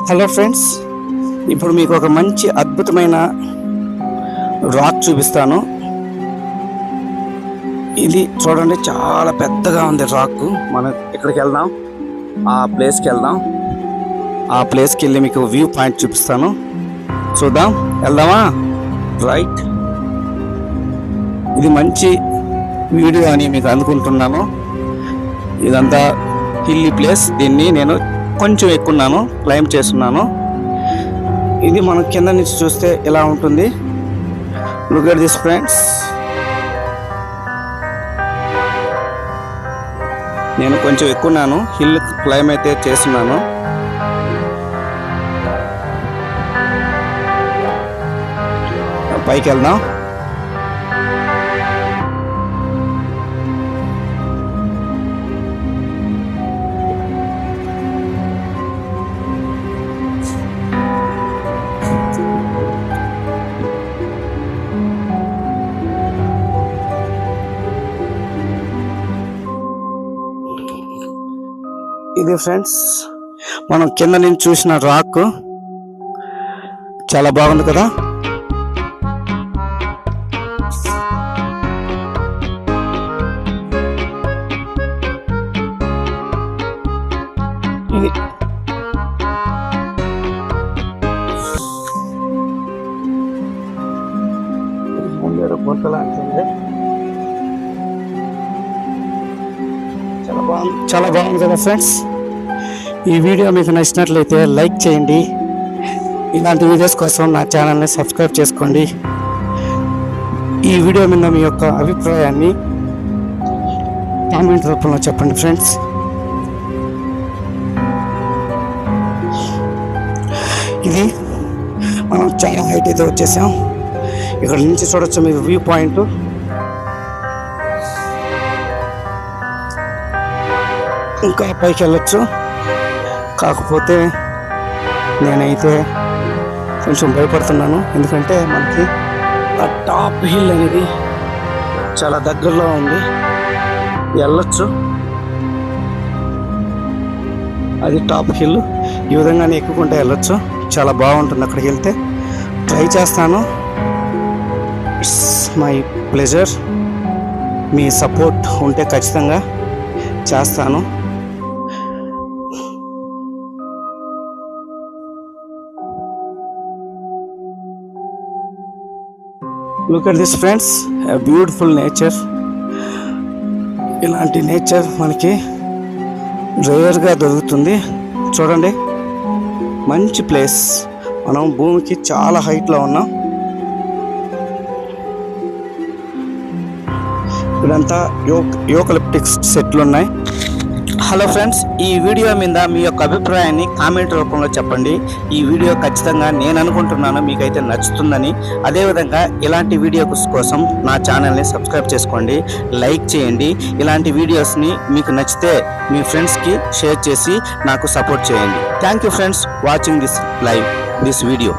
Hello friends, ఇప్పుడు మీకు ఒక మంచి అద్భుతమైన రాక్ చూపిస్తాను. ఇది చూడండి, చాలా పెద్దగా ఉంది రాక్. మనం ఇక్కడికి వెళ్దాం, ఆ ప్లేస్కి వెళ్దాం. ఆ ప్లేస్కి వెళ్ళి మీకు వ్యూ పాయింట్ చూపిస్తాను. చూద్దాం, వెళ్దామా? రైట్. ఇది మంచి వీడియో అని మీకు అనుకుంటున్నాను. ఇదంతా హిల్లీ ప్లేస్. దీన్ని నేను కొంచెం ఎక్కున్నాను, క్లైంబ్ చేస్తున్నాను. ఇది మనం కింద నుంచి చూస్తే ఇలా ఉంటుంది. Look at this friends. నేను కొంచెం ఎక్కున్నాను, హిల్ క్లైంబ్ అయితే చేస్తున్నాను. పైకి వెళ్దాం. ఇది ఫ్రెండ్స్, మనం కింద నుంచి చూసిన రాక్. చాలా బాగుంది కదా. ఇది గుంతలా అంటుంది. చాలా బాగుంది కదా ఫ్రెండ్స్. ఈ వీడియో మీకు నచ్చినట్లయితే లైక్ చేయండి. ఇలాంటి వీడియోస్ కోసం నా ఛానల్ని సబ్స్క్రైబ్ చేసుకోండి. ఈ వీడియో మీద మీ యొక్క అభిప్రాయాన్ని కామెంట్ రూపంలో చెప్పండి ఫ్రెండ్స్. ఇది మనం చాలా హైట్ అయితే వచ్చేసాం. ఇక్కడ నుంచి చూడొచ్చు మీరు వ్యూ పాయింట్. ఇంకా పైకి వెళ్ళొచ్చు, కాకపోతే నేనైతే కొంచెం భయపడుతున్నాను. ఎందుకంటే మనకి ఆ టాప్ హిల్ అనేది చాలా దగ్గరలో ఉంది. వెళ్ళొచ్చు, అది టాప్ హిల్. ఈ విధంగానే ఎక్కుకుంటే వెళ్ళొచ్చు. చాలా బాగుంటుంది. అక్కడికి వెళ్తే ట్రై చేస్తాను. It's my pleasure. Me support ఉంటే ఖచ్చితంగా చేస్తాను. Look at this friends, a beautiful nature. ఇలాంటి నేచర్ మనకి రేర్గా దొరుకుతుంది. చూడండి, మంచి ప్లేస్. మనం భూమికి చాలా హైట్లో ఉన్నాం. ఇదంతా యూకలిప్టిక్స్ సెట్లు ఉన్నాయి. హలో ఫ్రెండ్స్, ఈ వీడియో మీద మీ యొక్క అభిప్రాయాన్ని కామెంట్ రూపంలో చెప్పండి. ఈ వీడియో ఖచ్చితంగా నేను అనుకుంటున్నాను మీకైతే నచ్చుతుందని. అదేవిధంగా ఇలాంటి వీడియోస్ కోసం నా ఛానల్ని సబ్స్క్రైబ్ చేసుకోండి, లైక్ చేయండి. ఇలాంటి వీడియోస్ని మీకు నచ్చితే మీ ఫ్రెండ్స్కి షేర్ చేసి నాకు సపోర్ట్ చేయండి. Thank you friends watching this video.